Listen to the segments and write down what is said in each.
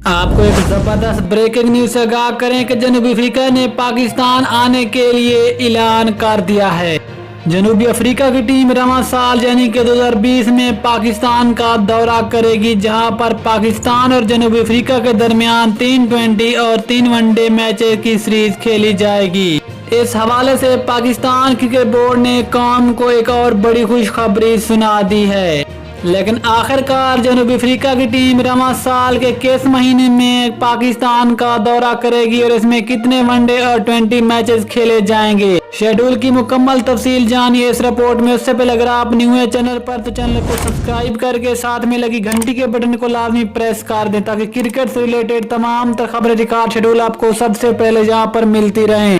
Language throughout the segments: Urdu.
آپ کو ایک زبردست بریکنگ نیوز سے آگاہ کریں کہ جنوبی افریقہ نے پاکستان آنے کے لیے اعلان کر دیا ہے۔ جنوبی افریقہ کی ٹیم رواں سال یعنی کہ 2020 میں پاکستان کا دورہ کرے گی، جہاں پر پاکستان اور جنوبی افریقہ کے درمیان 3 ٹی20 اور 3 ون ڈے میچز کی سیریز کھیلی جائے گی۔ اس حوالے سے پاکستان کرکٹ بورڈ نے قوم کو ایک اور بڑی خوشخبری سنا دی ہے۔ لیکن آخر کار جنوبی افریقہ کی ٹیم رواں سال کے کس مہینے میں پاکستان کا دورہ کرے گی اور اس میں کتنے ون ڈے اور 20 میچز کھیلے جائیں گے، شیڈول کی مکمل تفصیل جانیے اس رپورٹ میں۔ اس سے پہلے اگر آپ نیو ہیں چینل پر تو چینل کو سبسکرائب کر کے ساتھ میں لگی گھنٹی کے بٹن کو لازمی پریس کر دیں تاکہ کرکٹ سے ریلیٹڈ تمام تر خبریں ریکارڈ شیڈول آپ کو سب سے پہلے یہاں پر ملتی رہیں۔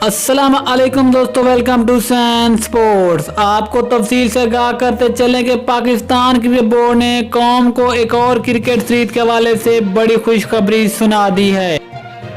السلام علیکم دوستو، ویلکم ٹو سین سپورٹس۔ آپ کو تفصیل سے آگاہ کرتے چلیں کہ پاکستان کرکٹ بورڈ نے قوم کو ایک اور کرکٹ سیریز کے حوالے سے بڑی خوشخبری سنا دی ہے۔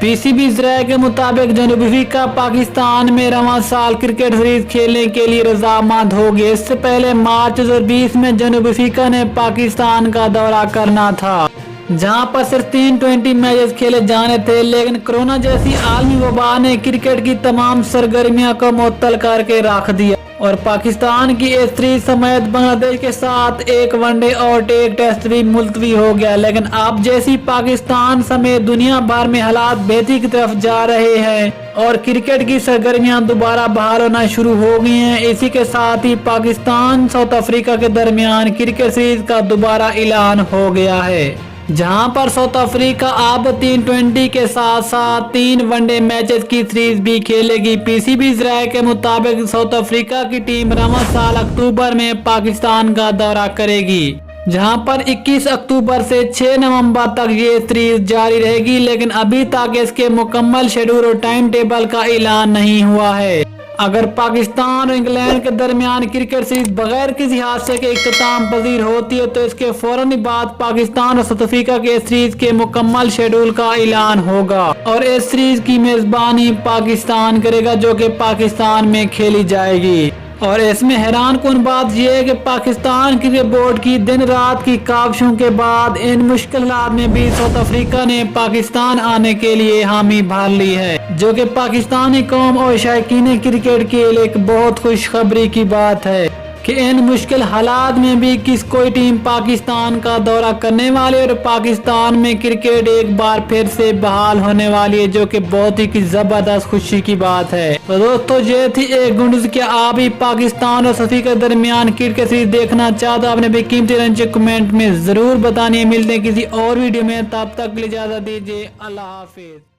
پی سی بی ذرائع کے مطابق جنوبی افریقہ پاکستان میں رواں سال کرکٹ سیریز کھیلنے کے لیے رضامند ہوگی۔ اس سے پہلے مارچ 2020 میں جنوبی افریقہ نے پاکستان کا دورہ کرنا تھا، جہاں پر صرف 3 20 میچز کھیلے جانے تھے، لیکن کورونا جیسی عالمی وبا نے کرکٹ کی تمام سرگرمیاں کو معطل کر کے رکھ دیا اور پاکستان کی اس سیریز سمیت بنگلہ دیش کے ساتھ ایک ون ڈے اور ایک ٹیسٹ بھی ملتوی ہو گیا۔ لیکن اب جیسی پاکستان سمیت دنیا بھر میں حالات بہتری کی طرف جا رہے ہیں اور کرکٹ کی سرگرمیاں دوبارہ بحال ہونا شروع ہو گئی ہیں، اسی کے ساتھ ہی پاکستان ساؤتھ افریقہ کے درمیان کرکٹ سیریز کا دوبارہ اعلان ہو گیا ہے، جہاں پر ساؤتھ افریقہ اب 3 20 کے ساتھ ساتھ 3 ون ڈے میچز کی سیریز بھی کھیلے گی۔ پی سی بی ذرائع کے مطابق ساؤتھ افریقہ کی ٹیم رواں سال اکتوبر میں پاکستان کا دورہ کرے گی، جہاں پر 21 اکتوبر سے 6 نومبر تک یہ سیریز جاری رہے گی، لیکن ابھی تک اس کے مکمل شیڈول اور ٹائم ٹیبل کا اعلان نہیں ہوا ہے۔ اگر پاکستان اور انگلینڈ کے درمیان کرکٹ سیریز بغیر کسی حادثے کے اختتام پذیر ہوتی ہے تو اس کے فوراً بعد پاکستان اور ساؤتھ افریقہ کے سیریز کے مکمل شیڈول کا اعلان ہوگا اور اس سیریز کی میزبانی پاکستان کرے گا، جو کہ پاکستان میں کھیلی جائے گی۔ اور اس میں حیران کن بات یہ ہے کہ پاکستان کرکٹ بورڈ کی دن رات کی کاوشوں کے بعد ان مشکل حالات میں بھی ساؤتھ افریقہ نے پاکستان آنے کے لیے حامی بھر لی ہے، جو کہ پاکستانی قوم اور شائقین کرکٹ کے لیے ایک بہت خوشخبری کی بات ہے کہ ان مشکل حالات میں بھی کوئی ٹیم پاکستان کا دورہ کرنے والی ہے اور پاکستان میں کرکٹ ایک بار پھر سے بحال ہونے والی ہے، جو کہ بہت ہی زبردست خوشی کی بات ہے۔ تو دوستو یہ تھی ایک گنڈز کہ آپ بھی پاکستان اور ساؤتھ افریقہ کے درمیان کرکٹ سیریز دیکھنا چاہتے ہو، آپ نے بھی قیمتی رنچے کمنٹ میں ضرور بتانی ہے۔ ملتے ہیں کسی اور ویڈیو میں، تب تک کے لیے اجازت دیجیے، اللہ حافظ۔